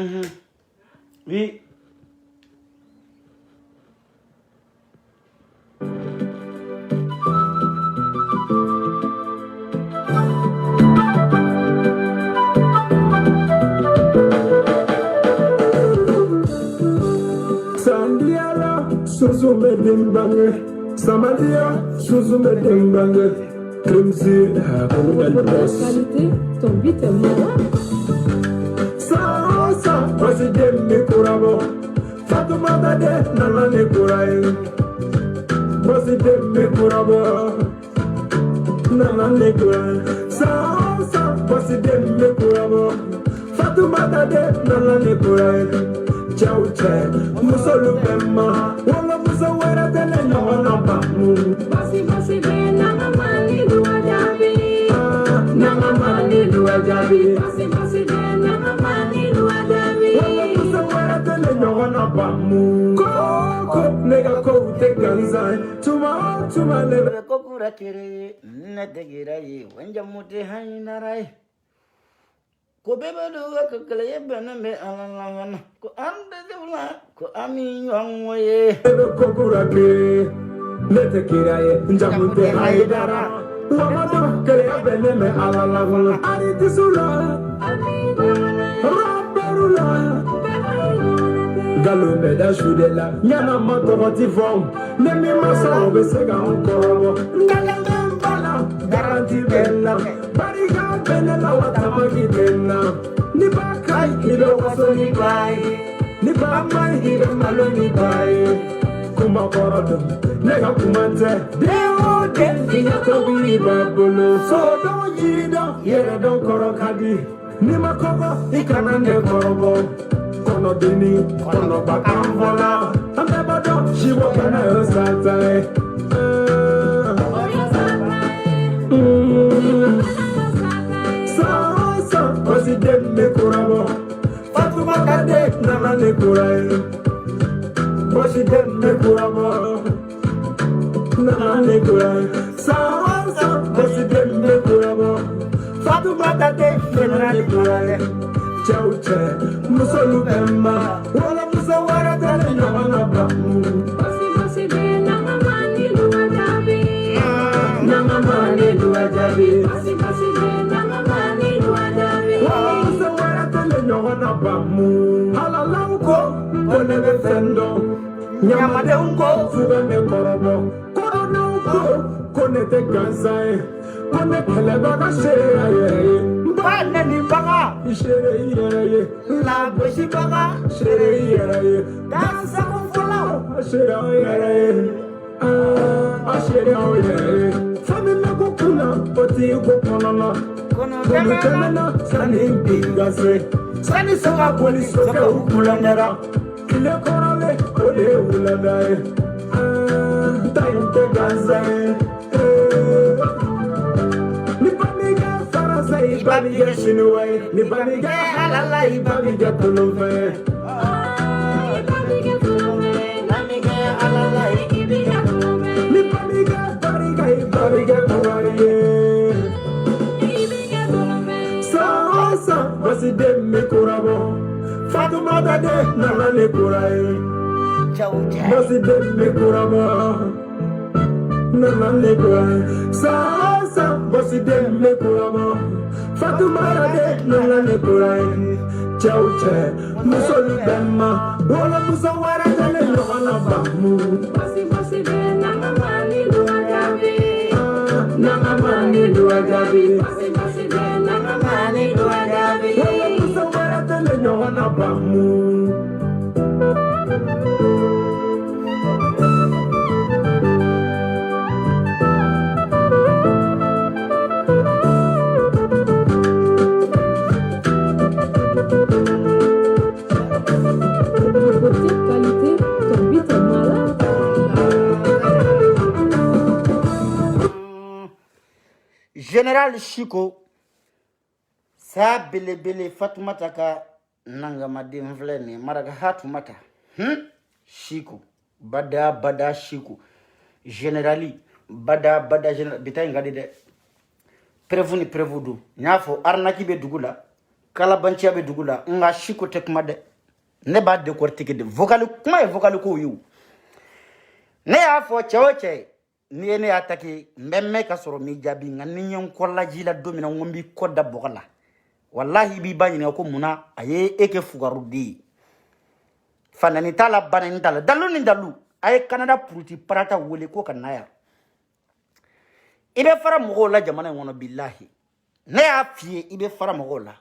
Oui. Sandiara, Suzume Dimbange, Samadia, Suzume Dimbange, Crimson, Qualité, ton beat est malade. Sa, President Mikurabo, Fatoumata de Nana Nikurai, President Mikurabo, Nana Nikurai, Sa, President Mikurabo, Fatoumata de Nana Nikurai. Ciao, Musolu Bemma, Walla Musawara Telena Bamu. Basi be Nagamani Luajabi. Nagamani Luajabi. Basi be Nagamani Luajabi. Walla Musawara Telena Bamu. Ko, nega ko te ganzai. Tuma lebe. Kokura kiri, netegirai, wenjamuti hainarai. Ko bebelu ko kale bename alalana ko ande dula ko ami yongwe Kokura kiri, netegirai, njamute haidara. Wamadu kale bename alalana. Aritisula, Raperula. Galombe da Shudela, Yana Motomotifon, Nemi Massa, Obesega Encore, Galambala, Garanti Bella, Bariga Benella, Watamaki Bella, Nibakai, Hido Wasoni Bai, Nibamai, Hido Maloni Bai, Kumakorodo, Nega Kumante, Deo, Denfina Tobi Babolo, so don't yida, Yera don't Korokadi, Nimakova, Ikanande Korobo. Kono dini, kono bakambola. Amebado, shibo kana yosatai. Sa, President Mekurabo. Fatoumata de Nana Nekurai. President Mekurabo. Nana Nekurai. Sa, President Mekurabo. Fatoumata de Nana Nekurai. Ciao, Musolu Bemma, Walla Musawara Telena Bamu. Basi be Nagamani Luajabi. Nagamani Luajabi. Basi be Nagamani Luajabi. Walla Musawara Telena Bamu. Halalauko, Konebe Fendo, Nyamadeunko, Fugame Korobo, Koronauko, Konete Gansai, Kone Kelebaka Shea. Bana ni baga, shere yere, la boshi baga, shere yere, dansa kufula, shere yere, shere yere. Famila kukuna, poti kukunana, kono temena, sani bigase, sani soga police soga ukulanera, kile korale, kole uladae, tainte gazae. Ibabige Sinuwe, Nibabige Halala, Ibabige Tulumfe. Ibabige Tulumfe, Nabige Halala, Ibabige Tulumfe. Nibabige Bariga, Ibabige Tuwariye. Ibabige Tulumfe. Sa, President Mikurabo. Fatoumata de Nana Nekurai. President Mikurabo. Nana Nekurai. Sa, President Mikurabo. Fatoumata de Nana Nekurai. Ciao, Musolu Bemma, Walla Musawara Telena Bamu. Basi be Nagamani Luajabi. Nagamani Luajabi. Basi be Nagamani Luajabi. Walla Musawara Telena Bamu. Qualité, ton beat est malade. Général Chiko, sa bele Fatoumata ka nangama demvleni maraga hatumata. Chiko, bada Chiko. Générali, bada général, bita ngadi de. Prévenu du. Nyafo arnaki be dugula. kala bancia be dugula nga shiko tek made ne ba de kortike de vocal kuma e vocal ko yu ne ya fo cheoche ni ne ataki memme ka soro mi jabi ngani nyon kolla jila domina ngombi kodda bokala wallahi bi bani ne ko muna aye eke fugarudi fanani tala banani tala dalu ni dalu aye Canada puruti parata wole ko kanaya ibe fara mogo la jamana ngono billahi ne ya fie ibe fara mogo la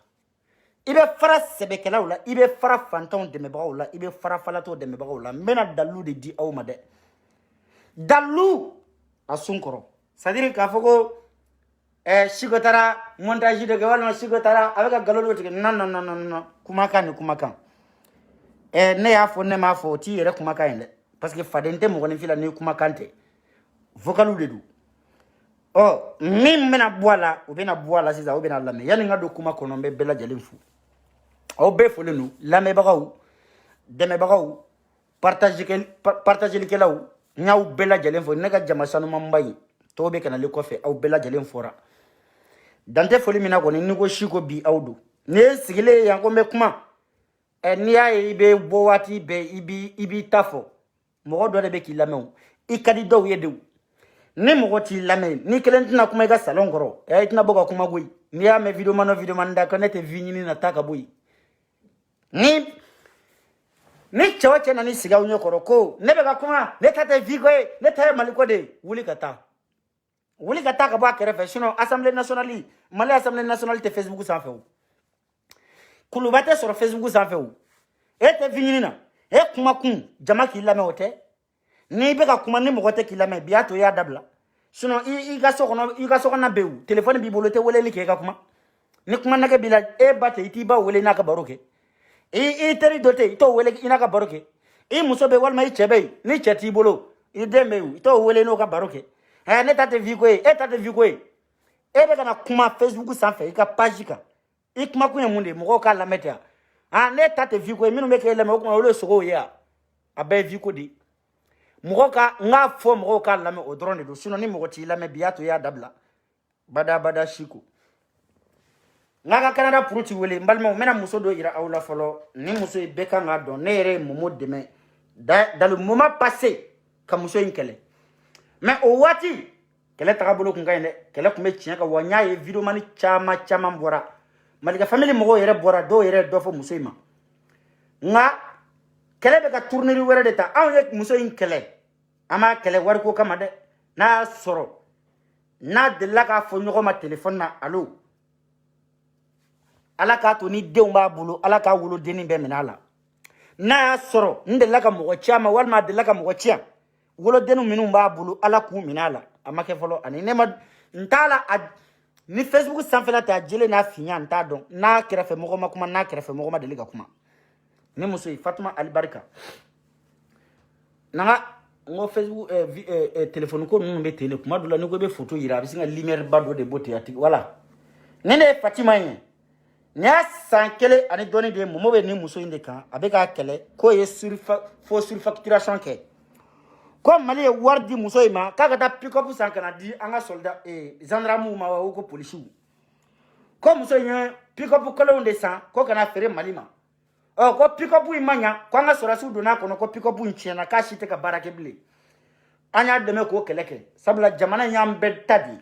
ibe fara sebekela la ibe fara fanton de mebagaw la ibe fara falato de mebagaw la mena dalu de di awma de dalu asunkoro c'est-à-dire ka foko shigotara montage de gawal shigotara avec galolo de non kuma kan ne ya fo ne ma fo ti yere kuma kan le parce que fadente mo goni fila ne kuma kante vocalu de du oh mim mena boala ou bena boala sisa ou bena lame yani ngado kuma kono be bela jalimfu o be fo le nu lame bagaw deme bagaw partager likelaw nyaw bela jalimfu ne ga jama sanu mambay to be kana le kofe aw bela jalimfora dante foli mina ko ni ko shiko bi awdu ne sigile yanko me kuma niya ibe bowati be ibi tafo mo do de be ki lamew ikadi do yedu ni mo ti lame ni kelentina kuma ga salon goro itina boga kuma goy niya me video manda konete vinyini na taka boy ni chawache na ni siga unyo koroko nebe ga kuma ne tate vigo ne taye maliko de wuli kata ka ba kere fashion assemblée nationale mali assemblée nationale te Facebook sans fait kulubate sur Facebook sans fait ete vinyina kuma kun jama ki lame ote ni be ka kuma ni mogote ki lame biato ya dabla sinon i ga so na bewu téléphone bi bolote wole like ka kuma ni kuma na ke bila bate iti ba wole na ka baroke teri dote to wole ina ka baroke muso be wal mai chebe ni cheti bolo demewu to wole no ka baroke ne tate vigo tate vigo be kana kuma Facebook sans fait ka page ka kuma kunya munde mogo ka lamete ne tate vigo minu meke lame ko wole sogo ya abe vigo di mogo ka nga fo mogo ka lame o drone do sinon ni mogo ti lame biato ya dabla bada shiko nga ka Canada puruti wele mbalma mena muso do ira awla folo ni muso be ka nga do nere momo deme dans le moment passé ka muso inkele mais o wati kele tagabolo kun gaine kele kume tinya ka wanya ye video mani chama mbora malika family mogo yere bora do yere do fo muso ima nga kele be ka tourner were de ta an ye muso inkele ama kele war ko kama de na soro na de la ka fo nyogo ma téléphone na allo ala ka to ni de umba bulu ala ka wulo deni be minala na soro nde la ka mogo chama wal ma de la ka mogo chia wolo denu minu mba bulu ala ku minala amake folo ani nema ntala ni Facebook sanfela ta jele na finya nta don na kerefe mogo makuma na kerefe mogo ma deliga kuma ni muso Fatuma Albarka nanga ngo Facebook téléphone ko nunu be tele kuma dula ni go be photo yira bisinga lumière bado de beauté ati wala nene Fatima yen nya sankele ani doni de momo be ni muso inde kan abeka kele ko ye surfacturation ke comme mali wardi muso ima kaga ta pick up sankana di anga soldat gendarme ma wa ko police comme muso yen pick up ko londe san ko kana fere malima ko pick up imanya ko anga sora su dona kono ko pick up nchiena ka shite ka barake bile anya deme ko keleke sabla jamana nyam betadi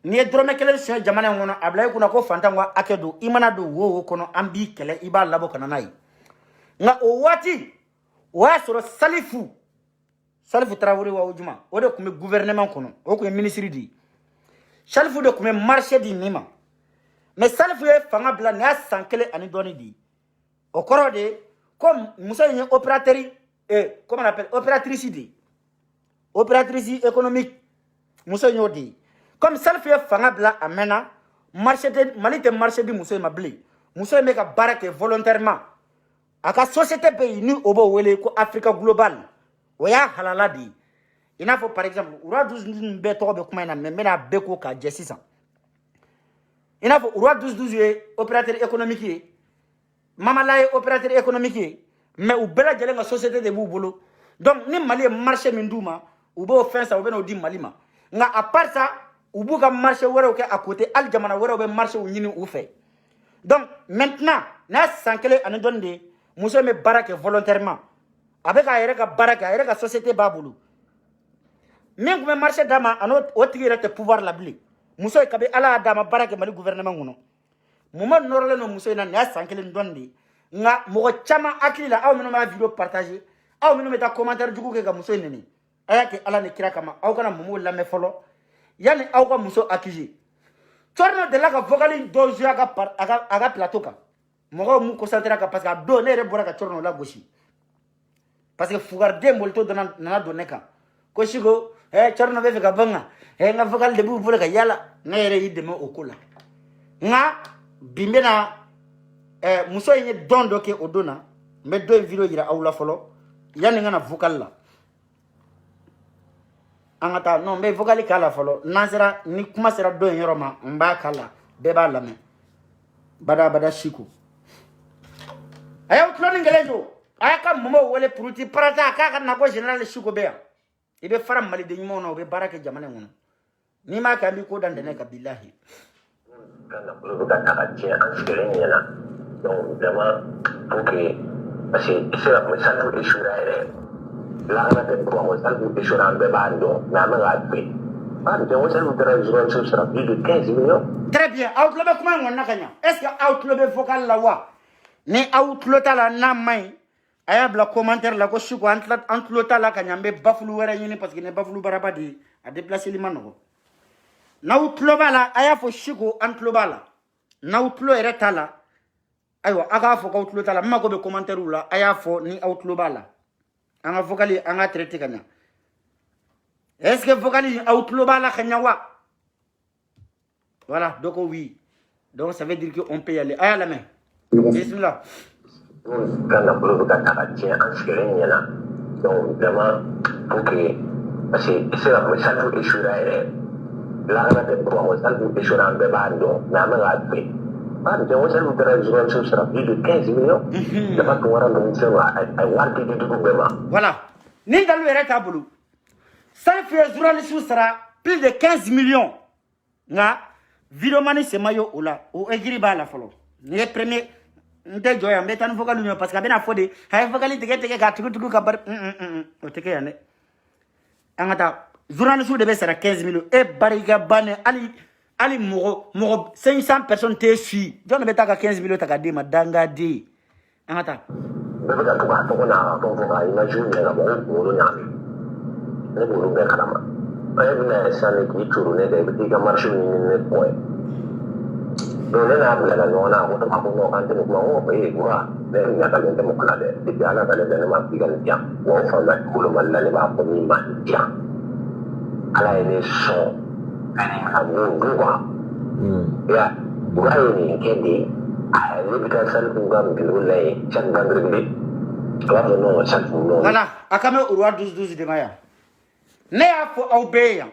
ni drome kele sho jamana ngono ablay kuna ko fantangwa akedo imana do wo kono ambi kele iba labo kana nai nga o wati wa soro salifu Traoré wa ujuma o de kume gouvernement kono o ko ministre di salifu de kume marché di nima mais salifu e fanga bla na sankele ani doni di o koro de comme muso yen opérateur comment on appelle opératrice économique muso yen di comme salifu e fanga bla amena marché de malite marché di muso ma blé muso me ka barake volontairement aka société pays ni obo wele ko Africa global oya halala di ina fo par exemple ura 12 be to be kuma ina mena be ko ka je 600 ina fo ura 12 ye opérateur économique ye mama la ye opérateur économique ye mais u bela jele nga société de bu bolo donc ni mali marché minduma u bo offense u be no di malima nga à part ça u bu ka marché wero ke à côté al jamana wero be marché u nyini u fe Donc maintenant n'a sankele ani donde muso me barake volontairement avec a yere ka barake a yere ka société babulu min kuma marché dama ano otigi rete pouvoir la bli muso kabe ala dama barake mali gouvernement ngono moma norle no muso na n'a sankele donde nga mogo chama akila aw mino ma vidéo partager aw mino meta commentaire jugu ke ga muso neni ayake ala ne kira kama aw kana momo lame folo yani aw ka muso akiji torno de la ka vocali dojo aga plateau ka mogo mu concentré ka parce que do ne re bora ka torno la goshi parce que fugarde molto dona na donne ka ko shigo torno be ka banga nga vocal de bu bora ka yala ne re yidde mo okula nga bimbena muso yenye dondo ke odona me do video yira awla folo yani ngana vocal la angata non me vocal kala folo nasera ni kuma sera do yoroma mba kala beba lame bada shiku ayo cloning gelejo aka momo wole pruti parata ka na ko general shiku be ibe faram mali de nyimo be barake jamane ngono ni ma ka bi ko dandene ka billahi kana bulu da ta ce an shirin yana donc vraiment pour que parce que c'est la première fois que je suis là la ana de pour moi ça vous suis en bebando na ma gapé ah de moi ça vous traduire sur sera plus de 15 millions très bien outlo be kuma ngona kanya est ce que outlo be vocal la wa ni outlo ta la na mai aya bla commentaire la ko shuko outlo ta la kanya be bafulu wera yini parce que ne bafulu baraba di a déplacer limano na outlo bala aya fo shuko outlo bala na outlo ereta la aywa aga fo ka outlo ta la mako be commentaire la aya fo ni outlo bala anga vocali anga traité kanya est ce que vocali outlo bala kanya wa voilà donc oui donc ça veut dire que on peut y aller aya la main bismillah kana bulu da ta ce an shirin yana donc vraiment pour que parce que c'est la première fois que je suis là la ana de pour moi ça vous suis en bebando na ma gapé ah de moi ça vous traduire sur sera plus de 15 millions de pas qu'on rendre une somme à voir que du gouvernement voilà ni dalu ereta bulu ça fait journaliste sera plus de 15 millions nga video mani se mayo ola o ejiri ba la folo ni premier nte joya mbeta vocal union parce que bena fode hay vocal tege ga tugu ka bar o tege yane angata journaliste de be sera 15 millions e bariga bane ali mogo 500 personnes te suit jonne beta ka 15 millions taka de madanga de angata bebe ka tuba to na to ba imagine na mo nyami ne bo be kalama ay bina sale ki turu ne de bi ka marché ni ne boy do ne na bla no na ko to ma ko no kan te mo be gura ne ya ka le mo kala de ti ala ka le ne ma bi ka ya wo fa la ko lo malla le ba ko ni ma ya ala ne so ani ma mo gura ya gura ni kendi ay le bi ka sal ko ngam bi lo lay chan gangre bi no chan no voilà akame urwa 12 de maya ne afo aubeya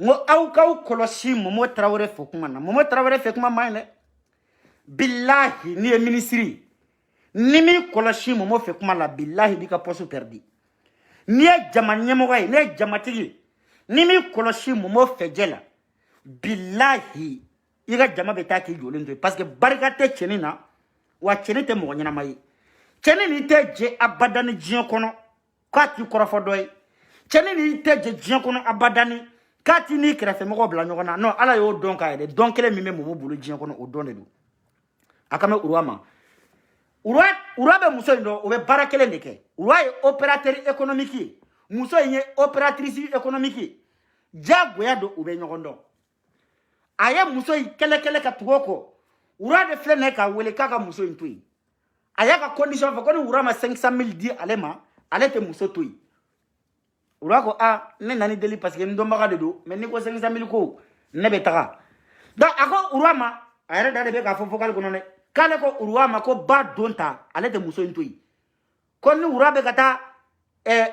mo au kau kolosi momo traore fokuma na momo traore fokuma maine billahi ni ministry ni mi kolosi momo fokuma la billahi bika poso perdi ni jamanye mo gay ne jamatigi ni mi kolosi momo fejela billahi iga jama beta ki jolendo parce que barikate chenina wa chenite mo nyina mai chenini te je abadani jion kono kwati korofo doy chenini te je jion kono abadani kati ni krefe mo bla nyogona non ala yo don ka de don kele mi mo bulu jion kono o don de do akame urwama urwa be muso ndo o be barakele ndeke urwa e opérateur économique muso yenye opératrice économique jago ya do o be nyogondo aya muso kele ka tugoko urwa de flene ka wele kaka muso ntui aya ka condition fa ko urwa ma 500,000 di alema alete muso tui urwa ko ne nani deli parce que ndo mbaga de do mais ni ko 500,000 ko ne be taka donc ako urwa ma ayre dade be ka fo focal ko none kale ko urwa ma ko ba donta alete muso ntui ko ni urwa be kata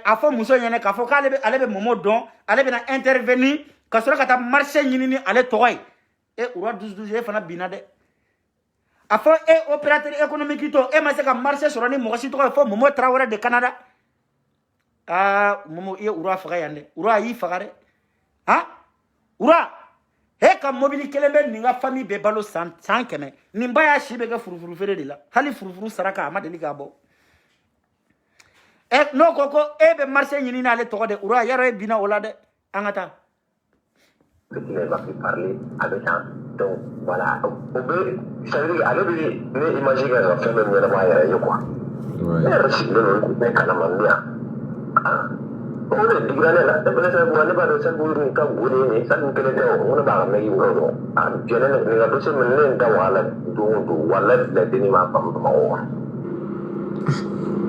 afo muso nyene ka fo kale be alebe momo don alebe na intervenir ka sura kata marché nyini ni ale toy urwa 12 fana binade afo opérateur économique to ma se ka marché sur ni mo si to fo momo Traoré de Canada momo urwa faga yande urwa yi fagare ha urwa e ka mobili kelen bɛ nin ka famille bɛɛ balo san 100 nin ba y'a si bɛ kɛ furufuru feere de la hali furufuru saraka a ma deli k'a bɔ n'o ko e bɛ marché ɲini n'ale tɔgɔ de ura yɛrɛ bina o la dɛ an ka taa il va plus parler avec un donc voilà ça veut dire allez ne imagine que la femme me la ya yo quoi ouais si le kana mandia on est digrane la peut être pour aller pas de ça pour ni ka gure ni ça ni kele de on ba me yo ro a jene ne ga dosse men ne da wala do wala la deni ma pam ma o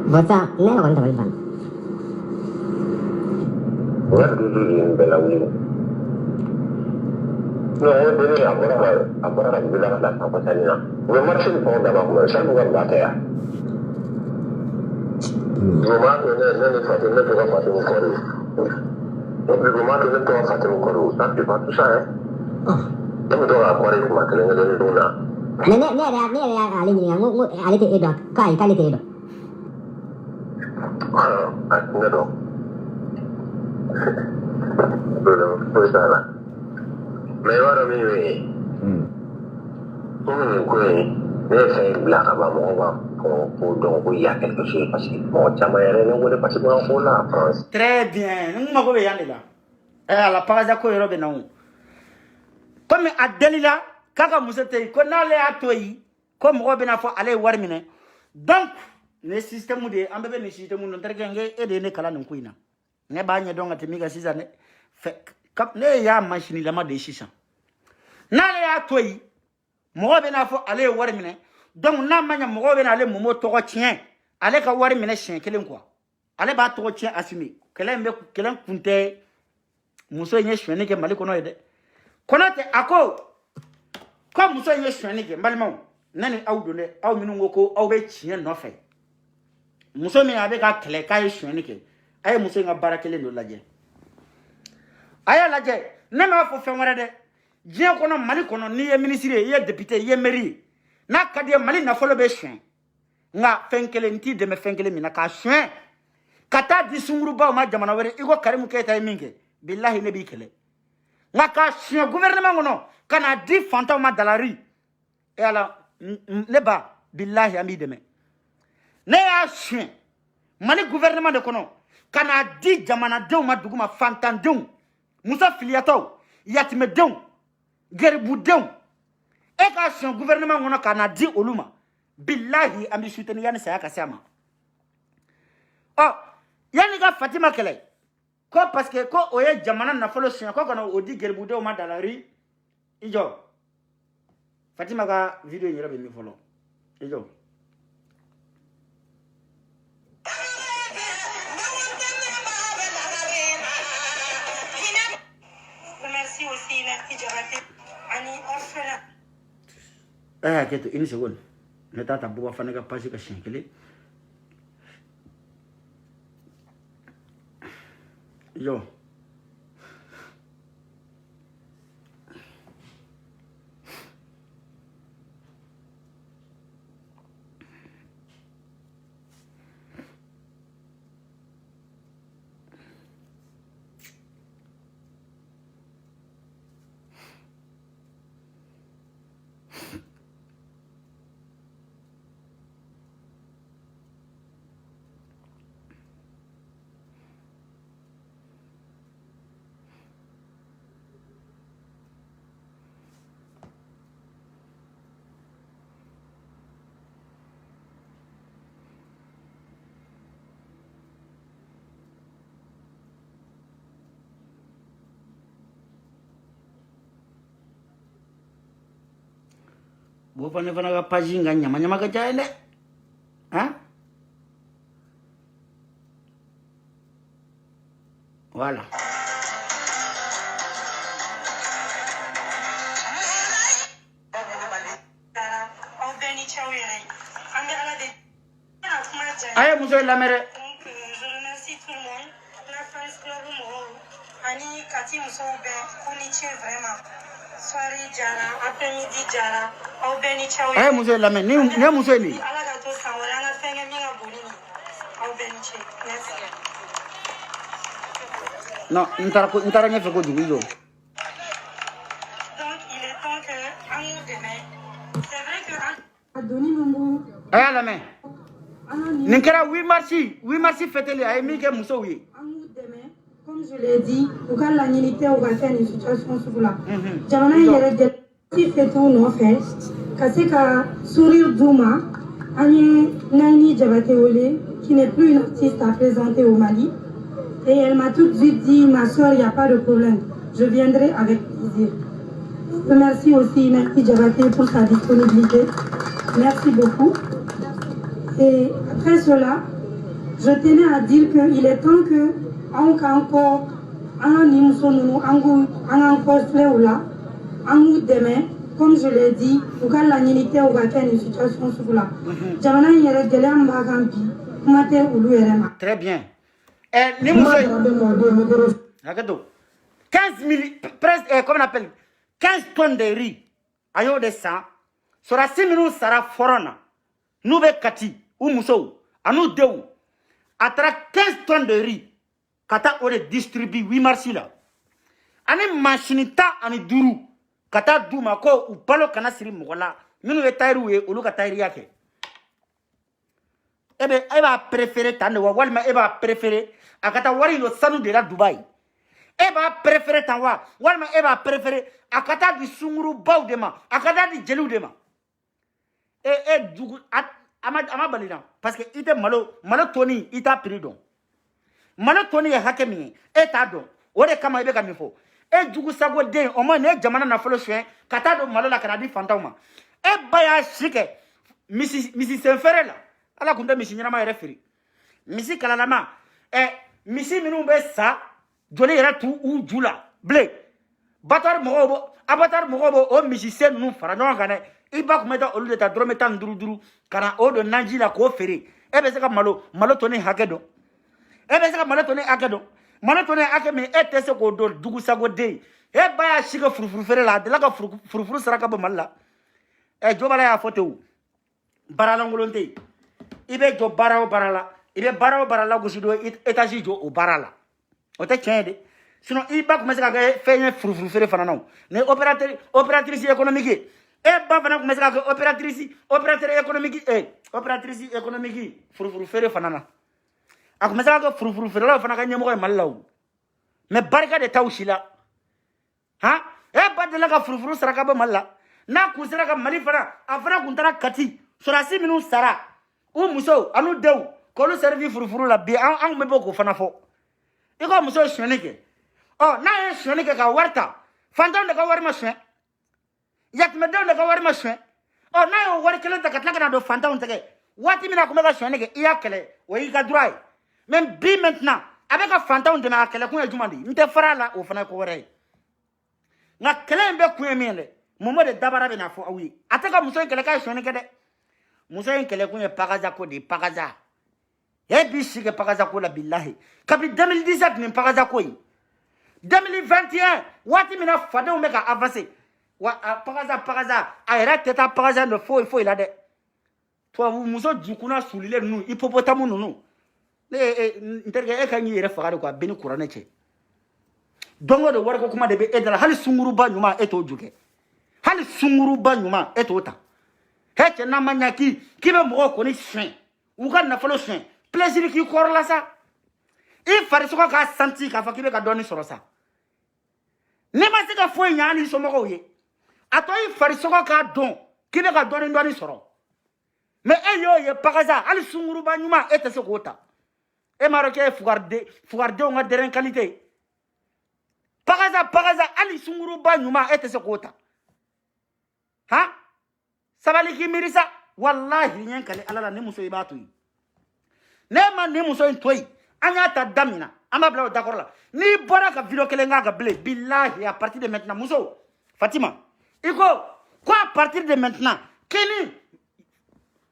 bota ne lo conta ban wa du bela wi no deni abora bila la pa pasanya we marché pour d'abord ça nous va battre Roma ne fate ne può fare un coro. Roma ne può fare un coro, sappi fatto sai? Non do a cuore come che ne dona. Ne ali ni ali te edo kai te edo. Ne do. Bello, poi sarà. Me ora mi come ne sei la roba nuova. Donc il y a quelque chose parce que bon parce que on la France très bien nous mako be yande la ala paraza ko yoro be nawo comme adelila kaka musete ko na le atoyi ko mo be na fo ale war mine donc ne système de ambe ne système non tergenge e de ne kala nan kuina ne ba nya donga temiga sisa ne fe kap ne ya machine la ma de sisa na le atoyi mo be na fo ale war mine donc n'a manya mo be na le momo togo tien ale ka wari mine chien kelen quoi ale ba togo tien assumé kelen be kelen kunte muso nye chien ke mali kono yede konote ako ko muso nye chien ke mali maw nani awdo ne aw minu ngoko aw be chien no fe muso mi abe ka kele ka chien ke ay muso nga barakele no laje aya laje ne ma fo fe wara de jien kono mali kono ni ye ministre ye député ye mairie na kadie mali na folo be chien nga fenkele nti de me fenkele mina ka chien kata di sunguru ba ma jamana were igo karimu keta minge billahi ne bi kele nga ka chien gouvernement ngono kana di fanta ma dalari e ala ne ba billahi ami de me ne ya chien mali gouvernement de kono kana di jamana de ma duguma fantandum musa filiato yatime de gerbu de e ka son gouvernement ngono kana di oluma billahi ambi soutenir yani saya kasama oh yani ga Fatima kele ko parce que ko oye jamana na folo sien ko kono odi gerbude o ma dalari ijo Fatima ga video yira be mi folo ijo merci aussi la hijrati ani orphelin keto une seconde ne tata buwa fana ka page ka chien kele yo bo fana ka page nga nyama ka jaele hein voilà aye muso la mere je remercie tout le monde la France club mo ani kati muso be kuni che vraiment soirée jara après-midi jara au beni chawi aye muso la mere ni muso ni ala ga to sawara na fenge mi ga bonini au beni che merci non ntara nyefe ko dugu yo donc aya la main ninkera 8 mars fêteli ay mi ke muso wi comme je l'ai dit ou quand la unité ou va faire une situation sur là jamana yere de si fait tout non fait kasi ka sourire Douma Annie Nani Jabate Olé qui n'est plus une artiste à présenter au Mali et elle m'a tout de suite dit ma soeur il n'y a pas de problème je viendrai avec plaisir. Je remercie aussi Nani Jabate pour sa disponibilité. Merci beaucoup. Et après cela, je tenais à dire qu'il est temps que encore demain, comme je l'ai dit, pour que la unité ou va faire une situation sur là. Très bien. 15 000, presque, comment on appelle 15 tonnes de riz. Ayo de ça. Sera 6 minutes, sera forana. Nous be kati, ou moussou, à nous deux. À 15 tonnes de riz. Kata ore distribue 8 mars là. Ani machinita ani duru. Kata duma ko ou palo kana siri mogola. Minu e tairu e olu ka tairi yake. Ebe eba préféré tande wa walma eba préféré akata wari no sanu de la Dubai. Eba préféré tanwa walma eba préféré akata di sunguru baw dema akata di jelu dema. Dugu ama balina parce que ite malo toni ita pridon. Malo toni ya hakemi eta don. Ore kama ibe kamifo. Dugu sago den o mo ne jamana na folo chien kata do malo la kanadi fantoma. Baya shike misi senfere la. Ala kunde misi nyama yere firi. Misi kalalama misi minu be sa joli yere tu u jula ble. Batar mogobo o misi sen nu fara nyon gane. Iba kumeta olu de ta drometa nduru kana o do nanji la ko fere. Ebe se ka malo toni hakedo. Ebe se ka malo toni hakedo. Malo toni hakemi etese ko do dugu sago de. Baya shike furufuru fere la de la ka furufuru saraka bo malla. Jobala ya fotewu. Barala ngolonte. Ibe jo barao barala. Ibe barao barala gosido etaji jo o barala. Ote chende. Sinon iba kumesa ka fenye furufuru fere fana non. Ne opératrice économique. Ba fana kumesa ka opérateur économique opératrice économique furufuru fere fana na. Akumesa ka furufuru fere la fana ka nyemo ko mallaw. Mais barka de tawshila. Ha? Ba de la ka furufuru saraka ba malla. Na kusera ka mali fana afana kuntara kati. Sorasi minu sara. Ou muso anu dew ko lu servi furufuru la bi an mebo ko fana fo. Iko muso shonike. Oh na ye shonike ka warta. Fantan de ka war ma shon. Yatme de ka war ma shon. Oh na yo war kele ta katla na do fantan tege. Wati mina kuma ka shonike iya kele o yi ka dry. Même bi maintenant avec ka fantan de na kele kun e jumandi. Nte fara la o fana ko wore. Nga kele mbe kun e mele. Momo de dabara be na fo awi. Ataka muso kele ka shonike de. Muso kele kunye pagaza ko de pagaza. Bishike pagaza ko la billahi. Kapi 2017 ni pagaza ko yi. 2021 wati mina fade o meka avancer. Wa pagaza ayra teta pagaza no fo ila de. To muso jukuna sulile nu hipopotamu nu. Interge kan yere fagare ko beni kurane che. Dongo de war ko kuma de be edala hali sunguru ba nyuma eto juke. Hali sunguru ba nyuma eto ta. Hete na manyaki kibe mo ko ni chien u ka na folo chien plaisir ki ko la sa i fari so ka santi ka fa kibe ka doni soro sa ne ma se ka fo nyani so mo ko ye ato i fari so ka don kibe ka doni soro mais yo ye pagaza ali sunguru ba nyuma ete se ko ta e maro ke fugarde on a deren qualité pagaza ali sunguru ba nyuma ete se ko ta ha sabali ki mirisa wallahi nyen kale alala ne muso ibatu ne ma ne muso ntoi anya ta damina ama bla d'accord la ni bora ka video kele nga ka ble billahi à partir de maintenant muso Fatima iko quoi à partir de maintenant kini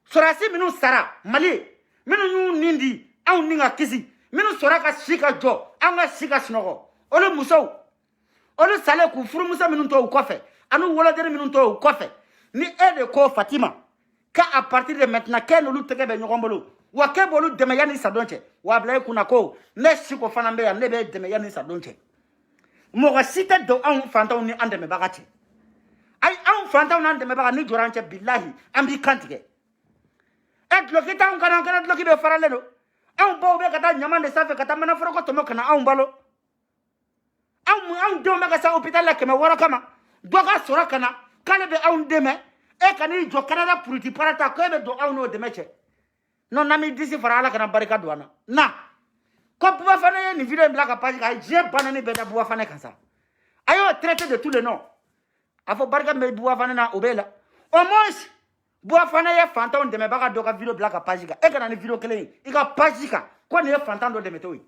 sorasi minu sara mali minu nindi au ninga kisi minu soraka shika jo anga shika snogo olu muso olu sale ku furu musa minu to kofe anu wala dere minu to kofe ni de ko Fatima ka à partir de maintenant ken lu tege be nyogombolo wa ke bolu de me yani sadonche wa blay kuna ko ne siko fana be ya ne be de me yani sadonche mo ga sita do an fanta ni ande me bagati ay an fanta ni ande me bagani joranche billahi ambi kantige et loki ta on kana loki be farale do on bo be kata nyama de safe kata mana foro ko to mo kana on balo on do me ka sa hôpital la kema wara kama do ka sora kana kale be on deme e kani jo Canada pour ti parata ko be do on no deme che non nami disi farala kana barika douana na ko buwa fane ni video black page ka je banani be da buwa fane kansa ayo traité de tous les noms afo barika me buwa fane na obela au moins buwa fane ye fanton de me baka do ka video black page ka e kana ni video kele i ka page ka ko ni ye fanton do de me toyi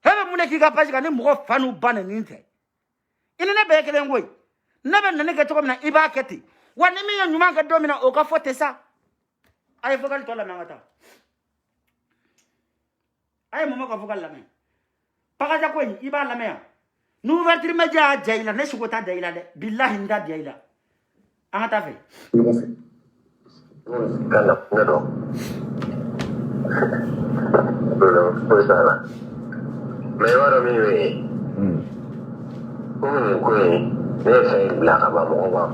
hebe mune ki ka page ka ni mo fanu bane ni nte ina ne be kele ngoy ne be nane ke to mina iba keti wani mi yo nyuma ka do mina o ka fote sa ay fogal to la mangata ay momo ka fogal la men paka ja ko iba la men nu vertir media jaila ne sukota jaila de billahi nda jaila angata fe kana ngado bolo sana me waro mi we ko ne fait blague à maman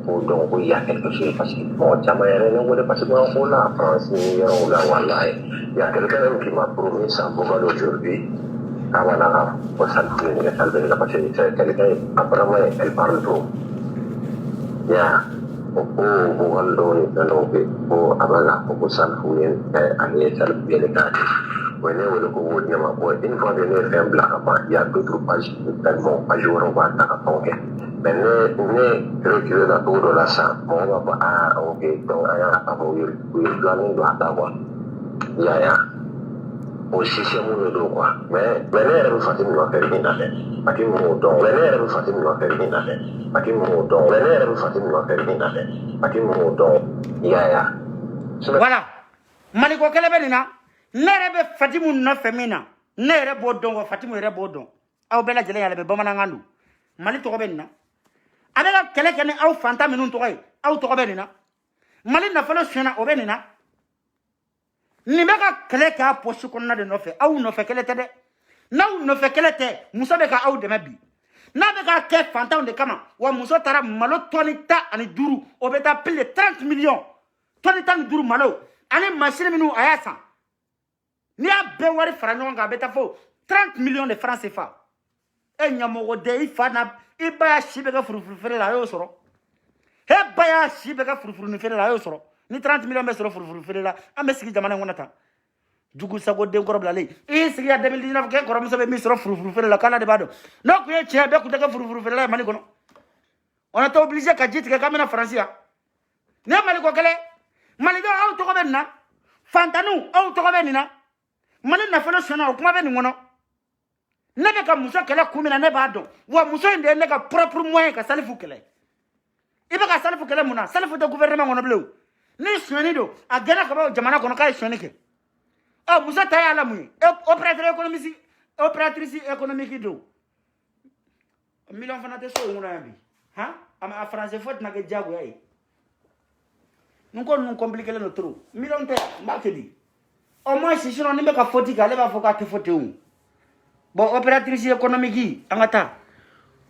pour donc il y a quelque chose parce que bon jamais rien ne parce que on la France on la voilà il y a quelqu'un qui m'a promis ça pour aujourd'hui avant la pour ça que parce que c'est quelqu'un apparemment elle parle trop il y a pour allo pour abala pour ça fouiller aller ça bien les gars ouais ne ko woni ma ko une fois donné fait blague il y a d'autres pages tellement pas jour on va t'attendre mais ne reculer la tour de la salle on va pas ah ok donc aya abo il planning doit avoir ya aussi c'est mon dos quoi mais ne me fatine no faire rien là pas que mon don ne me fatine no faire rien là pas que mon don ne me fatine no faire rien là pas que mon don ya voilà maliko kele benina nere be fatimu no femina nere bodon wa fatimu ere bodon aw bela jele yale be bamana ngandu mali to ko benina abela kele kene aw fanta minun to koy aw to ko benina mali na falo sena o benina ni meka kele ka posu konna de no fe aw no fe kele tede naw no fe kele te muso be ka aw de mabi na be ka ke fanta on de kama wa muso tara malo tonita ani duru o beta pile 30 millions tonita ni duru malo ani machine minu ayasa ni a be wari fara ɲɔgɔn kan a bɛ taa fo 30 millions de francs CFA e ɲamɔgɔ de i fa na i ba y'a si bɛ kɛ furufuru feere la a y'o sɔrɔ e ba y'a si bɛ kɛ furufuru feere la a y'o sɔrɔ ni 30 millions bɛ sɔrɔ furufuru feere la an bɛ sigi jamana in kɔnɔ tan jugu sago den kɔrɔ bilalen i sigi ya 2019 kɛ kɔrɔmuso bɛ min sɔrɔ furufuru feere la k'ala de b'a dɔn n'o tun ye tiɲɛ bɛɛ tun tɛ kɛ furufuru feere la ye Mali kɔnɔ on est obligé ka ji tigɛ k'an bɛna Faransi yan ni ye Mali ko kɛlɛ Malidenw aw tɔgɔ bɛ nin na fantaniw aw tɔgɔ bɛ nin na Mali nafolo sona o kuma be ni ngono ne be ka muso kele kumina ne ba don wa muso inde ne ka propre moyen ka salifu kele ibe ka salifu kele muna salifu de gouvernement ngono blew ni soni do a gana ka ba jamana kono kay soni ke o muso tay ala mu opératrice économique do million fana te so ngono yambi ha ama français faute na ke jago yai nun compliquer le trop million te marketing au moins si on ne peut pas faute qu'elle va faut qu'elle faute où bon opératrice économique angata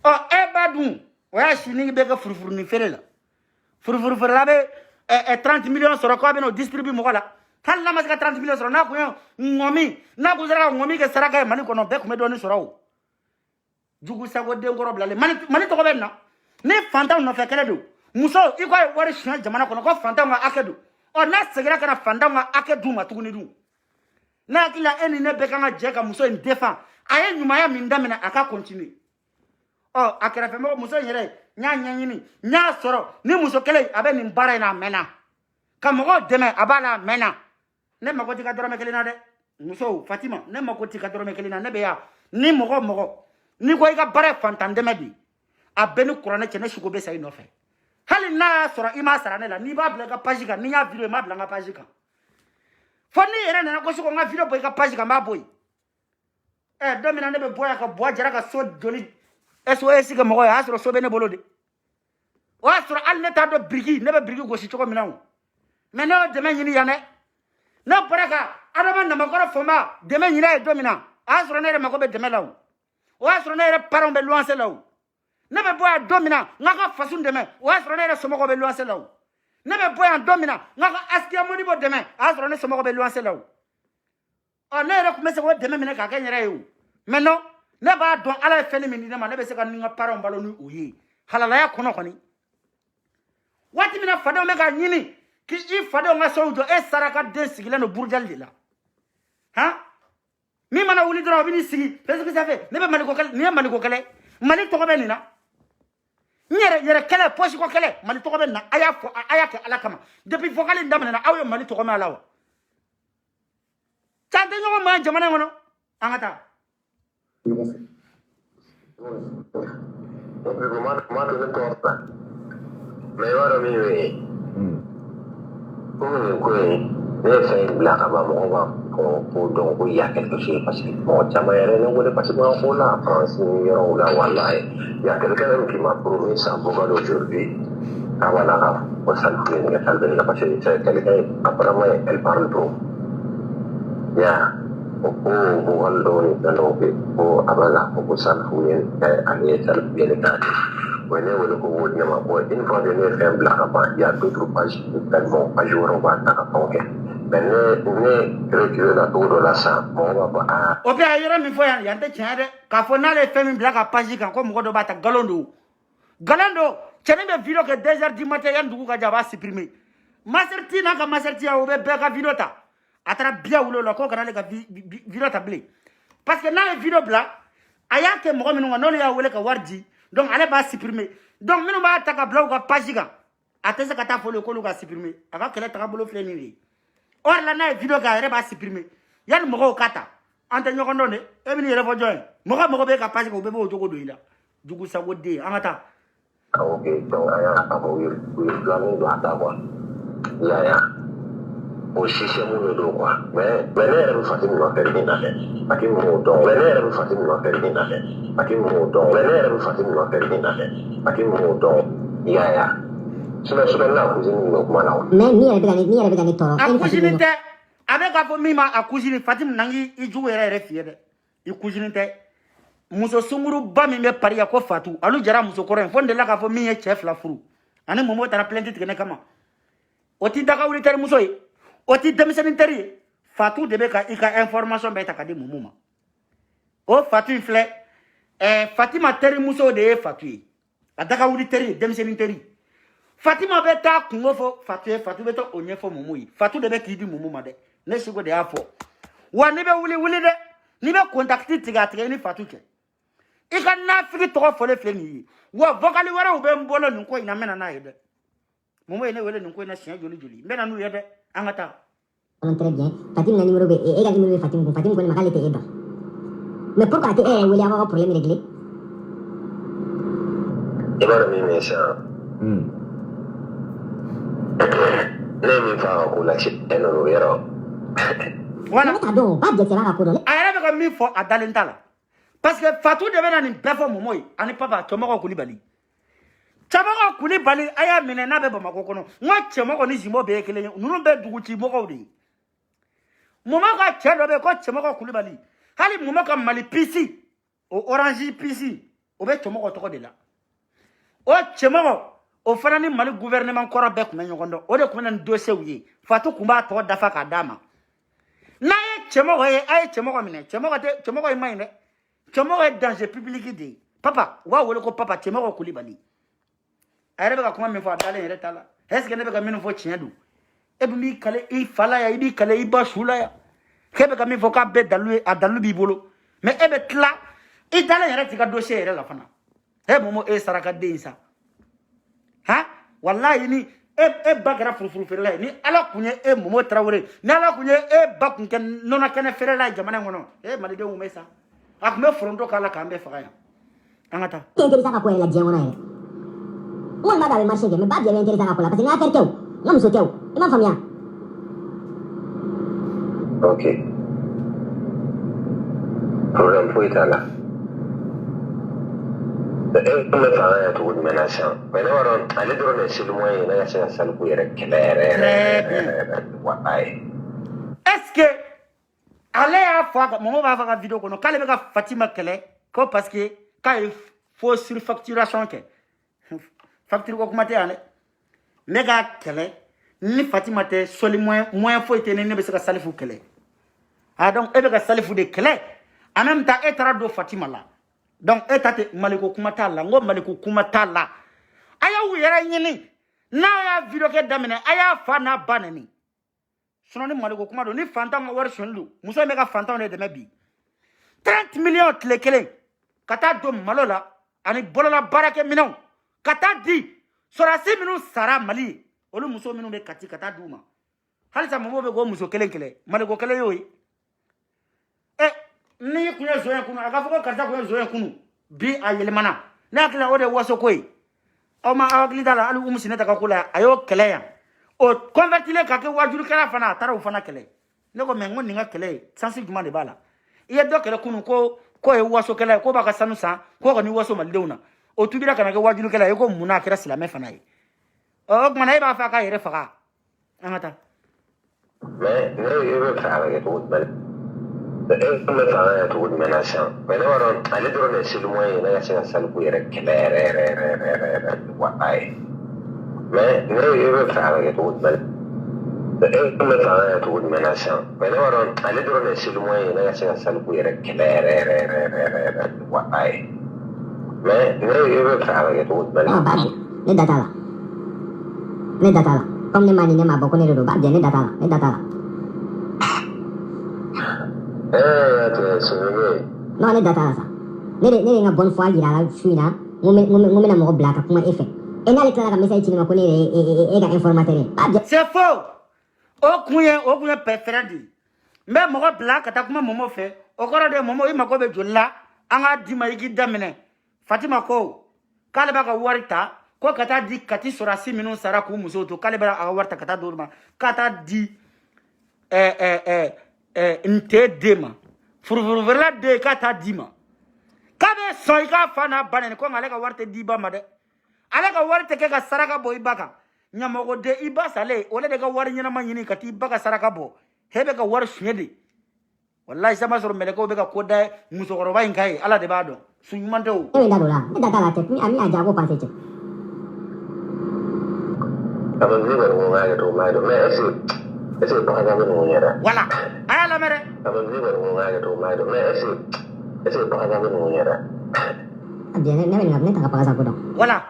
oh e badou ouais si ni be ka furufuru ni fere la furufuru fere la be 30 millions sur quoi be no distribuer mo la tal la masika 30 millions sur na ko ngomi na ko zara ngomi ke saraka mani ko no be ko me do ni soro jugu sago de ngoro blale mani to ko be na ni fanta no fe kele do muso iko wari shan jamana ko no ko fanta nga akedu o na segira kana fanta nga akedu ma tuguni du na kila eni ne beka nga jeka muso in défend aye nyuma ya mindamena aka continue oh akera fe mo muso yere nya nyini nya soro ni muso kele abe ni mbara na mena kamo deme abala mena ne makoti ka dorome kele na de muso Fatima ne makoti ka dorome kele na ne be ya ni mogo ni ko ika bare fantande medi abeni kurane chene shugo be sai no fe hali na soro ima sarane la ni ba blega page ka ni ya video ma blega page ka foni era na ko suko nga video boy ka page ka ma boy domina ne be boya ka boya jara ka so joli SOS ka mo ya asro so be ne bolode wa asro al ne ta do brigi ne be brigi go si choko minawo me no de men yini yane na baraka adama na makoro foma de men yina e domina asro ne re makobe de melawo wa asro ne re paron be luanse lawo ne be boya domina nga ka fasun de men wa asro ne re somo ko be luanse lawo ne be boyan domina ngaka askia moni bo demain asro ne somo be luanse lawo o ne re kuma se ko demain mine ka kenyere yo mais non ne ba don ala feni min ne ma ne be se ka ninga paron balonu uyi halala ya kono koni wati mina fado me ka nyini ki i fado nga so do e saraka de sigile no burjal dila ha mi mana wuli dro bi ni sigi qu'est-ce que ça fait ne be mali ko kale ne mali ko kale mali to ko be ni na yere kele poche ko kele mali to ko ben na aya fo aya ke ala kama depuis fokali ndamna na ayo mali to ko ma lawa tande ñoo ma jamana ngono angata mais waro mi we comme ko ne fait blague ba mo ba ko donc il y a quelque chose parce que moi chama yere ne ngode parce que moi on a France ni yoro la wallahi il y a quelqu'un qui m'a promis ça pour aujourd'hui ah voilà on s'en fout ne ça le parce que c'est quelqu'un apparemment elle parle trop ya o wallo ni dano be o abala ko s'en fout ani ça bien état ouais ne ko wodi ma ko une fois de ne faire blague ba il y a d'autres pages tellement pas jour on va attaquer mais ne recule la tour de la sang on va pas o be ayira mi fo ya nte chade ka fo na le femi blague page kan ko mo do bata galondo chene be video que 2h du matin yan dugu ka jaba supprimer maserti na ka maserti ya o be ka video ta atara bia wulo la ko kana le ka video ta blé parce que na le video bla aya ke mo minu ngano ya wole ka warji donc ale ba supprimer donc minu ba ta ka bla ka page kan atese ka ta follow ko lu ka supprimer aka kele ta ka bolo fleni ni or la na video ka re ba supprimer yan mo ko kata ante nyoko ndone e bi ni re fo join mo be ka page ko be bo jogo do ila jugu sa wode amata ok donc aya abo wir planu do ata quoi ya o shisha mu do quoi mais ne re fatim no perdi na le akim mo donc ne re fatim no perdi na le akim mo donc ne re fatim no perdi na le akim mo donc ya suna na kuzini no kuma na mais ni re be toro a kuzini te avec a fo mima a kuzini fatim nangi i jugu re fie de i kuzini te muso sunguru ba mi be pariya ko fatu alu jara muso koren fonde la ka fo mi e chef la furu ani momo tara plainte tigene kama oti daga wuli tari muso yi oti demiseni tari fatu de be ka ika information be ta ka di mumuma o fatu ifle Fatima tari muso de fatu yi daga wuli tari demiseni tari Fatima be ta kungo fo fatu be to onye fo mumu yi fatu de be ki di mumuma de ne sigo de afo wa ni be wuli de ni be contacti tiga ni fatu ke ika na fiki to fo le fleni wa vocali wara ube mbolo nko ina mena na yede momo ene wele nko ina sia joli mena nu yede angata non très bien Fatim na numéro be e ga numéro Fatim ko ni makale te eda mais pourquoi te wele avoir un problème réglé e bara mi mesa ne mi fa ko la ci eno yero wana ta do ba de sera ko do ayara be ko mi fo adalentala parce que Fatou devait dans une belle momo ani papa Chomoko Koulibaly aya mine na be bamako kono ngwa Chomoko ni jimo be kele nunu be duguti moko de momo ka chelo be ko Chomoko Koulibaly hali momo ka mali PC o orange PC o be Chomoko toko de la o Chomoko o fana ni mali gouvernement kora be kuma nyogondo o de kuma na dossier wi Fatou kumba to dafa ka dama na ye Chomoko ay Chomoko mine Chomoko imaine Chomoko est danger public de papa wa wole ko papa Chomoko Koulibaly ayre be kuma me fo adale yere tala est-ce que ne be ka mino fo chiadu e bi mi kale i fala ya ibi kale i ba shula ya kebe ka mi fo ka be dalu bi bolo mais e be tla i dale yere tika dossier yere la fana e momo e saraka de isa ha wallahi ni e bagara furu ferela ni ala kunye e momo Traoré ni ala kunye e bakunken nona kene ferela jamana ngono e malide mu mesa akme frondo kala kambe fagaya angata te interesa ka ko la diamona e mo ma da marché me ba dia me interesa ka ko la parce que na terkeu na muso teu e ma famia ok problème pour itala me fagaya to woni menation mais no ron ale drone c'est le moyen na ya sal ku yere clair wallahi est-ce que ale ya faga momo ba faga vidéo kono kale be ka Fatima kele ko parce que ka il faut surfacturation ke facture ko kuma te ale mega kele ni Fatima te soli moins faut te ne be se ka salifu kele ah donc e be ka salifu de kele en même temps etara do Fatima la donc etate maliko kumata la ngo maliko kumata la aya wu yere nyini na ya video ke damene aya fa na banani sunoni maliko kuma do ni fantan war sunlu muso mega fantan ne de mebi 30 millions tlekele kata do malola ani bolola barake minon kata di sorasi minu sara mali olu muso minu be kati kata duma halisa momo be go muso kele maliko kele yoyi ni kunya zoya kunu agafu ko karta kunya zoya kunu bi ayelemana na kila ode waso koy o ma agli dala alu umusine ta kula ayo kele ya o convertile ka ke wajuru kala fana tara u fana kele ne ko mengo ninga kele sansi juma de bala iye do kele kunu ko e waso kele ko baka sanu sa ko ni waso maldeuna o tubira kana ke wajuru kele ko muna kira silame fana yi o mana e ba fa ka yere faka amata mais ne yebe fa avec tout bel me fa tout menation mais non allez donner sur le moyen na ya sal ku yere kele wa ai mais ne yebe fa avec tout bel me fa tout menation mais non allez donner sur le moyen na ya sal ku yere kele wa ai mais ne yebe fa avec tout bel ah babu ne datala comme ne mani ne ma boko ne do ba ne datala non ne datala sa ne nga bonne foi gira la suina ngome na mo blaka kuma efe enale kala ka message ni makone e ga informateur c'est faux o kuye preferandi mais mo blaka ta kuma momo fe o koro de momo imako be jolla anga dima igi damene Fatima ko kale ba ka warita ko kata di kati sorasi minu sara ku muso to kale ba a warta kata dorma kata di nte dema furfurverla de kata dima kabe soika fana banen ko ngale ka warte diba made ale ka warte ke ka saraka bo ibaka nyamogo de iba sale ole de ka war nyina manyini kati ibaka saraka bo hebe ka war shede wallahi sama soro mele ko be ka koda muso goroba inkai ala de bado sunyumante o e ndadola ne datala te mi ami ajago paseche ama ni wero ngaya to maido mais est-ce pas ça nous yera voilà aya la mere ama ni wero ngaya to maido mais est-ce pas ça nous yera abjene ne ta ka ko do voilà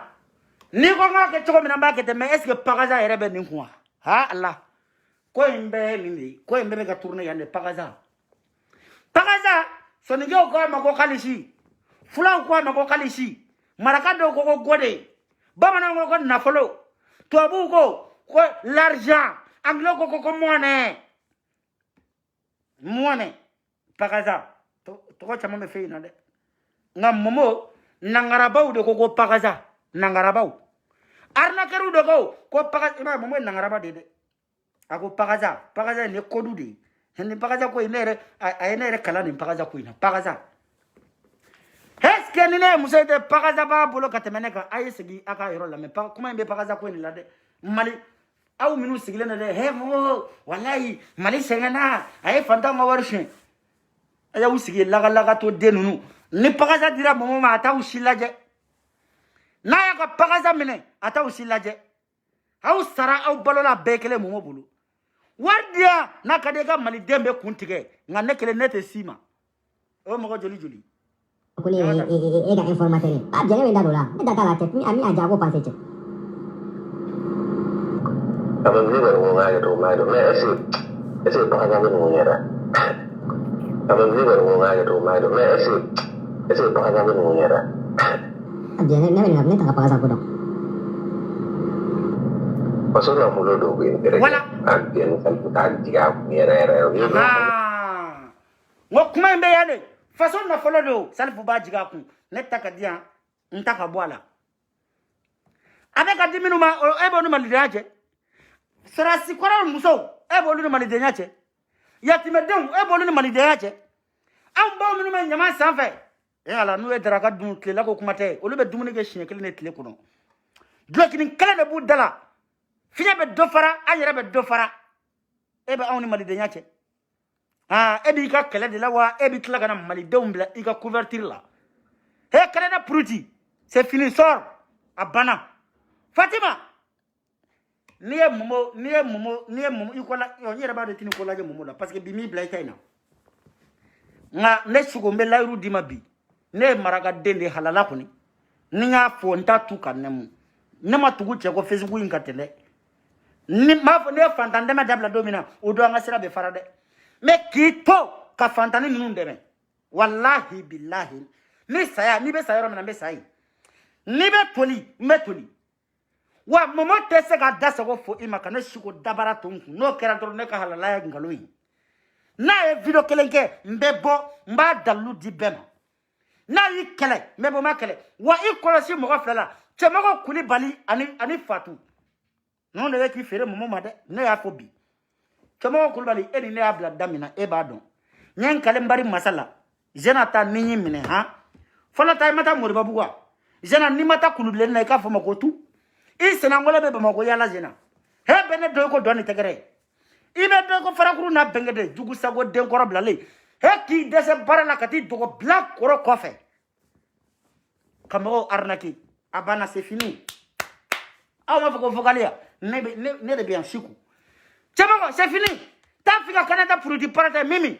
ni ko nga ke choko minamba ke te mais est-ce que pagaza erebe ni kwa ha Allah ko imbe mimi ko imbe ka tourner yande pagaza so ni go ko ma ko kalishi fula ko ma ko kalishi maraka do ko gode bamana ko na follow to abu ko l'argent anglo ko monnaie pagaza to ko chama me fe na de ngam momo nangarabaw de ko pagaza nangarabaw arna keru de ko pagaza ima momo nangaraba de ako pagaza ne kodu de ni pagaza ko inere ayene kala ni pagaza ko ina pagaza est-ce que ni ne muso de pagaza ba bolo katemene ka ayesigi aka yoro la me kuma imbe pagaza ko ni la de mali aw minu sigilena de he mo wallahi mali sengana ay fanta ma warshin aya usigi laga to denunu ni pagaza dira momo ma ata usilaje na ya ka pagaza mine ata usilaje aw sara aw balola bekele momo bulu wardia na kadega mali dembe kuntige ngane kele nete sima o mo joli ko ne e ga informateur abjene ndadola ne datala te mi ami ajago paseche ama ni wero ngaya to maido mais est-ce pas ça nous yera ama ni wero ngaya to maido mais est-ce pas ça nous yera abjene ne ta ka ko do paso na fulo do bien voilà bien sal puta diga yera ngo kuma mbe yale façon na folo do salfu ba jiga ku netta ka dia ntaka bwala abeka diminu ma ebo no malidaje sera sikora muso ebo no malidaje yatime dem ebo no malidaje am ba minu ma nyama sanfe e ala nu e draka dun klela ko kuma te olu be dumuni ke shin kele ne tele ko no glokini kala de bu dala finya be do fara ayere be do fara ebe awni malidaje ah ebi ka kele de la wa ebi tla kana mali dombla ika couverture la he kele na pruti c'est fini sort abana Fatima ni ye momo ikola yo nyere ba de tini kola je momo la parce que bimi bla itaina nga ne sugo mbe layru dima bi ne maraga dende halala kuni ni nga fo nta tu kanemu ne ma tugu che ko Facebook inkatele ni ma fo ne fantande ma dabla domina o do nga sira be farade me kito ka fantani nunu ndeme wallahi billahi ni saya ni be saya na be sai ni be toli me toli wa momo tese ga dasa go fo imaka ne shugo dabara tonku no kera doro ne ka halala ya ngaloyi na e video kelenke mbebo mba dalu di bema na yi kele mbebo ma kele wa I kolosi mo go fela che mo go kuli bali ani fatu non de ki fere momo ma de ne ya fo bi che mo go kuli bali eni ne abla damina e ba don nyen kale mbari masala jenata ninyi mine ha fola tay mata mori babuwa jena ni mata kulu le na ka fo mo ko tu isena ngole be ba mo ko yala jena he bene do ko doni tegere ibe do ko farakuru na bengede jugu sago den koro blale he ki dese barala kati do ko black koro kofe kamo arnaki abana c'est fini aw ma ko vocalia ne de bien chiku chama c'est fini ta fika Canada pour du parata mimi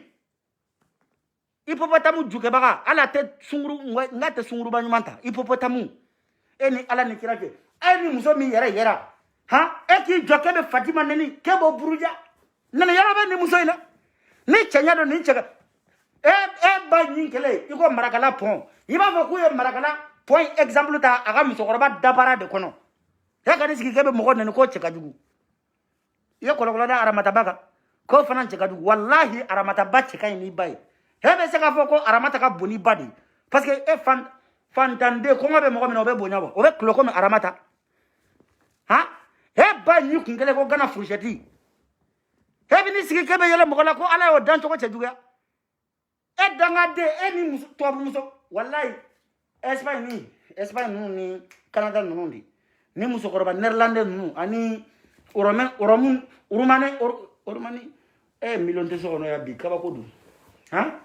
ipopotamu juke baga ala te sunguru ngate sunguru banyumanta ipopotamu eni ala ni kirake eni muso mi yera ha eki joke be Fatima neni kebo buruja nana yara be ni muso ina ni chenya do ni chega ba nyinkele iko marakala pon iba fo ku ye marakala point exemple ta aga muso koroba dabara de kono ya ga ni sigi kebe mo neni ko cheka jugu ye kolo da aramata baga ko fana cheka jugu wallahi aramata ba cheka ni bai hebe se ka fo ko aramata ka boni badi parce que fantande ko ngabe mo be bonya bo obe kloko me aramata ha he ba nyi kungele ko gana furusheti hebi ni sigi kebe yele mo ko ala yo dan to ko chejuga e danga de eni muso to muso wallahi Espagne ni Canada nundi ni muso ko ba Netherlands nu ani urumani million de so no ya bi kaba ko du ha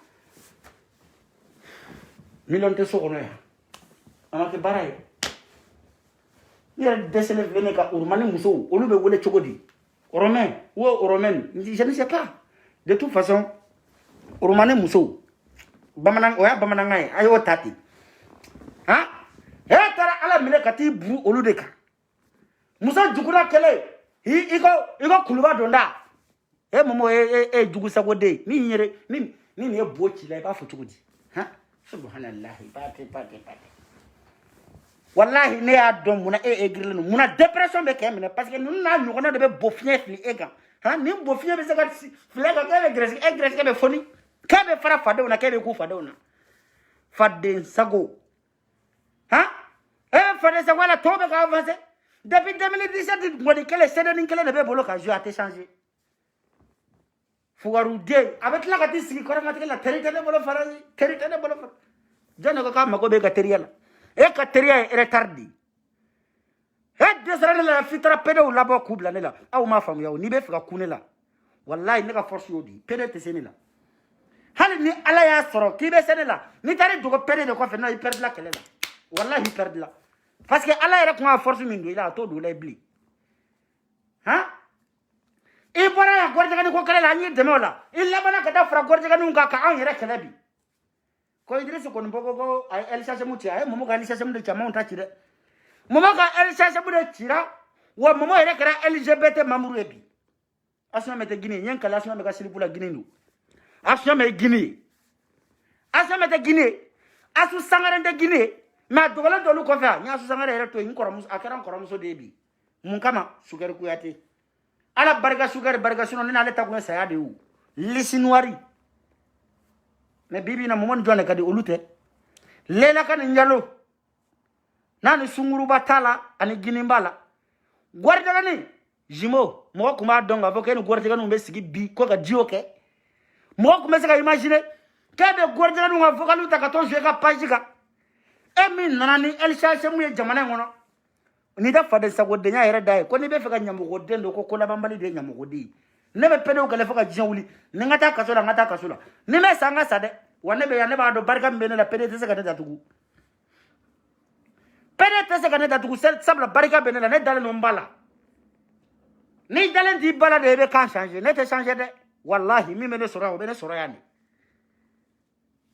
million de so no ya amake baray ni desele vene ka urumani muso olu be wole chogodi Romain je ne sais pas de toute façon urumani muso bamanan oya bamanangai ayo tati ha tara ala mile kati buru olu de ka musa jukura kele iko kuluba donda momo jugu sago de ni nyere ni e bochi la ba fu chugudi ha subhanallah pate wallahi ne ya don muna egrile muna depression be kemene parce que nous na nyogona de be bofien fli ega ha ni bofien be saka flega ke be gresi ke be foni ke be fara fade ona ke be ku fade ona fade sago ha fade sago la tobe ka avancer depuis 2017 ngodi kele sede ni kele ne be bolo ka jouer à te changer fugaru de avec la kati sigi koranga te la terite ne bolo fara jana ka ma ko be ka teriala e ka teria e retardi e desrane la fitra pede ou labo kubla ne la aw ma fam yaw ni be fika kunela wallahi ne ka force yodi pede te senela hali ni ala ya soro ki be senela ni tari dugo pede de ko fe no i perdre la kelela wallahi perdre la parce que ala era ko force min do ila to do lay bli ha e bora ya gorje kan ko kala ni demola illa bana ka da fra gorje kan ka an yere kelebi ko Idriss ko mbogo ko ay el sase muti ay momo ga ni sase muti chama onta chire momo ga el sase muti chira wa momo yere kara LGBT mamuru ebi asna mete Guinée nyen kala asna me ga silipula Guinée nu asna me Guinée asu sangare de Guinée ma dogola dolu ko fa nya asu sangare yere to yin koromus akara koromuso debi mun kama sugar ku yate ala barga sugar barga suno na leta ko sa yade u lisinwari me bibi na momon jone kadi olute lela kan njalo nani sunguru batala ani ginimbala gwarde gani jimo mo kuma donga boke ni gwarde gani be sigi bi ko ga dioke mo kuma se ga imaginer kebe gwarde gani nga vokalu ta ka to je ka pajika emi nanani el chache mu ye jamana ngono ni da fade sago de nya yere dai ko ni be feka nyamu go dendo ko ko la bambali de nyamu go di ne be pede o kale feka jawuli ni ngata kasola ni me sanga sade wane be ya ne ba do barka mbene la pede tese ka ne datugu sabla barka bene la ne dale no mbala Ni dalen di bala de be kan changer ne te changer de wallahi mi me ne sora o be ne sora yani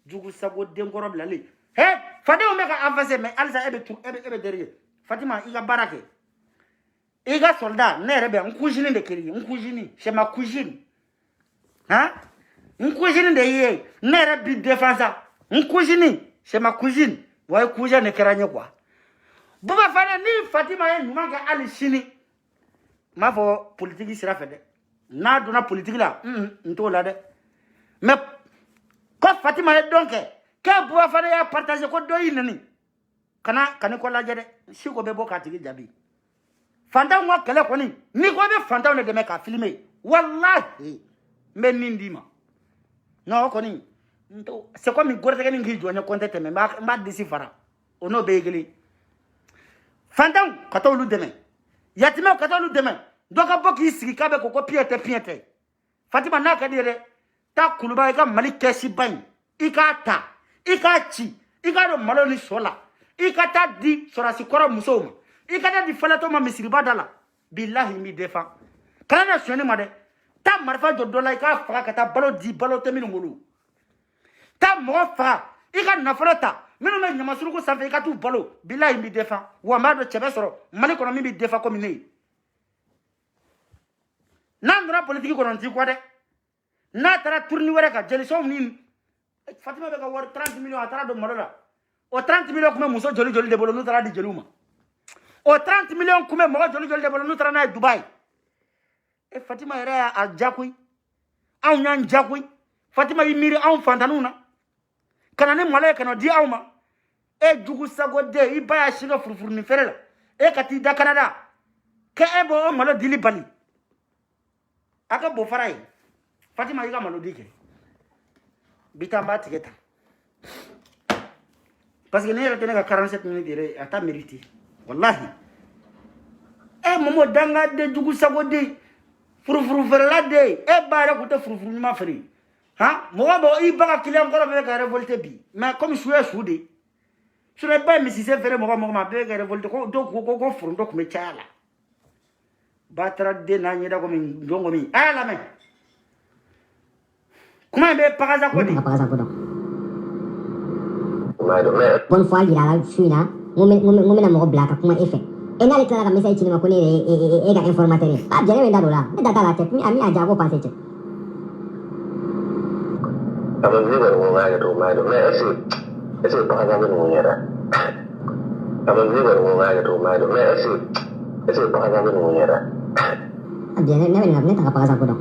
jugu sago den goro blali he fade o me ka avancer mais alza ebe derrière Fatima iga barake iga soldat ne rebe en cousine de kiri en cousine c'est ma cousine hein en cousine de yé ne rebe défense en cousine c'est ma cousine ouais cousine ne keranye quoi buba fane ni Fatima ye nyuma ga ali sini ma fo politique sira fe de na dona politique la nto la de mais ko Fatima ye donc ke buba fane ya partager ko do yinani kana ko la jede si ko be bo ka tigi jabi fanta ngwa kele ko ni ko be fanta ne de me ka filmer wallahi men nindima no ko ni nto c'est comme gorte ke ni ngi jonya konte teme ma disi fara ono be geli fanta ka to lu deme yatima ka to lu deme doka boki sigi ka be ko piete Fatima na ka dire ta kuluba ka mali kesi ban ikata ikachi ikado maloni sola ikata di sorasi kora musoma ikata di falato ma misiriba dala billahi mi defa kana na soni ma de ta marfa jodola ka fa ka ta balo di balo te minu ngulu ta mo fa ika na falata minu me nyama suru ko sanfe ka tu balo billahi mi defa wa ma do chebe soro mali kono mi defa ko mine nandra politique ko non ti ko de na tara tourni were ka jeli so ni Fatima be ka war 30 millions atara do malola o 30 millions kuma muso joli de bolo nu tara di jeluma o 30 millions kuma mo joli de bolo nu tara na Dubai e Fatima era a jakui aw nyan jakui Fatima yimiri aw fantanuna kana ne mala kana di awma e jugu sago de ibaya shiga furfur ni ferela e kati da Canada ke ebo o malo dili bali aka bo farai Fatima yiga malo dike bitamba tigeta parce que ne yɛrɛ tɛ ne ka 47 minutes yɛrɛ a t'a mérité wallahi momo danga de jugu sago de furufuru ferela de ba yɛrɛ kun tɛ furufuru ɲuman feere mɔgɔ bɔ i ba ka client kɔrɔ bɛ ka révolter bi mais comme su ye su de sur ba ye misisɛ feere mɔgɔ ma bɛɛ ka révolter ko ko foronto kun bɛ caya la ba taara den n'a ɲɛda komi jɔn komi a y'a lamɛn kuma in bɛ pagaza ko de bonne fois il a fina ngomena mo blaka kuma efe ena le klara message chini makone e ga informateur ba jere wenda dola e data la tek mi ami aja ko passe che ama viva mo ga do ma do ese ba ga no yera ama viva mo ga do ma do ese ba ga no yera jere ne venga ne ta pagaza ko do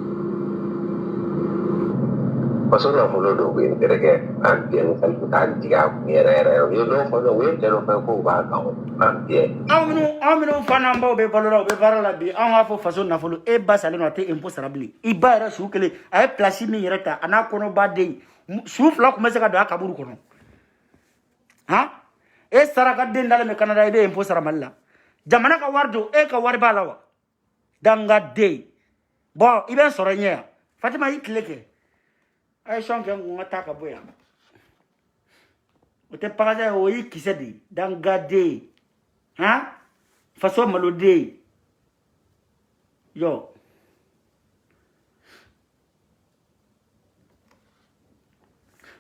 pasona fulo do be dereke antien salfu ta diga yere yo do ko do we jero ko ba ka antien aminu fana mbaw be balora be barala bi an ha fo façon na folo e ba sale no te impôt sarabli iba era su kele ay place mi yereta ana kono ba de su fla ko mese ka do akaburu kono e saraka den dale me Canada e be impôt saramalla jamana ka wardo e ka warba lawa danga de bon iben sorenya Fatima ikleke ay sonke ngata ka boya o te pagaza o yi kisedi danga de façon malode yo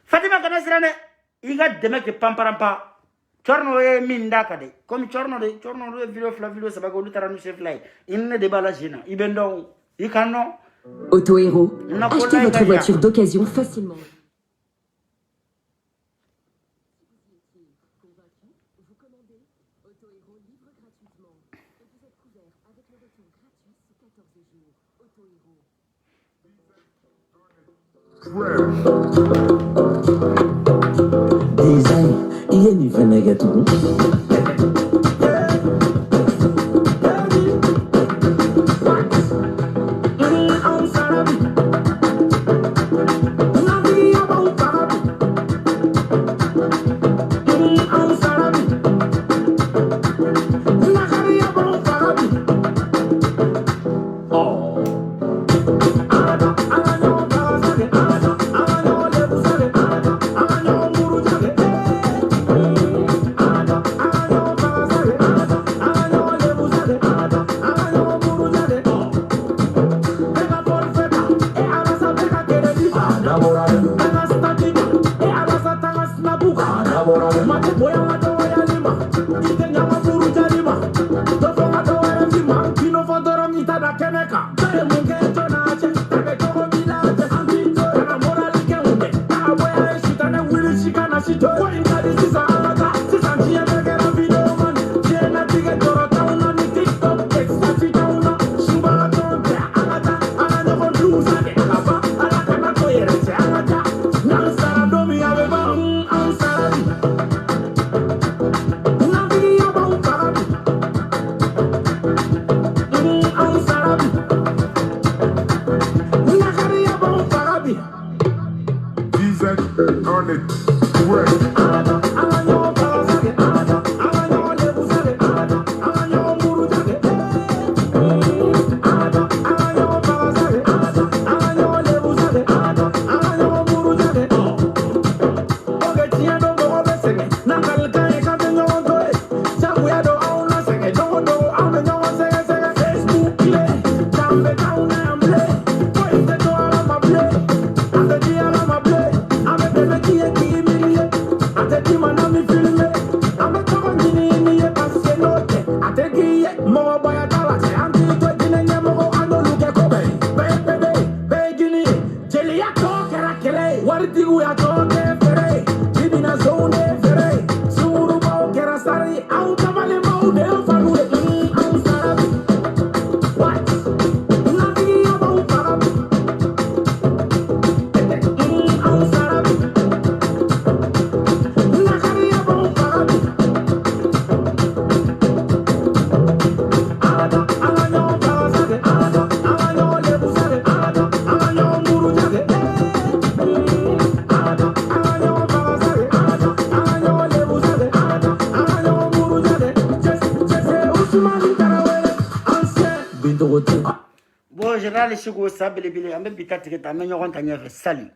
Fatima kana sirane iga deme ke pamparampa chorno e minda kade comme chorno de video sabago lutara nu chef lay inne de bala jina ibendon ikano Auto-héros. Achetez votre voiture d'occasion facilement. Vous commandez, Auto-héros livre gratuitement. Et vous êtes couvert avec le retour gratuit sous 14 jours. Auto-héros. Design, il y a une fenêtre tout. Mate boya mato ya lima, ite nyama furu jalima. Dofo mato ya lima, kino fondoro mita da keneka. Tare munge tona che, take toko bila che antito. Kana moral ke unde, kana boya eshita ne wili shika na shito. Kwa intadi sisa amata, sisa nchie mege na video man. Chie na tige toro tauna ni TikTok, exati tauna. Shumba atonte, amata, ananya kondu sake. Alaba, alakana koyere che amata. Nansara domi abeba, ansarabi. On it, work. Bon, général Chigo, ça, belébélé, un peu pitati, t'as mis en train de salut.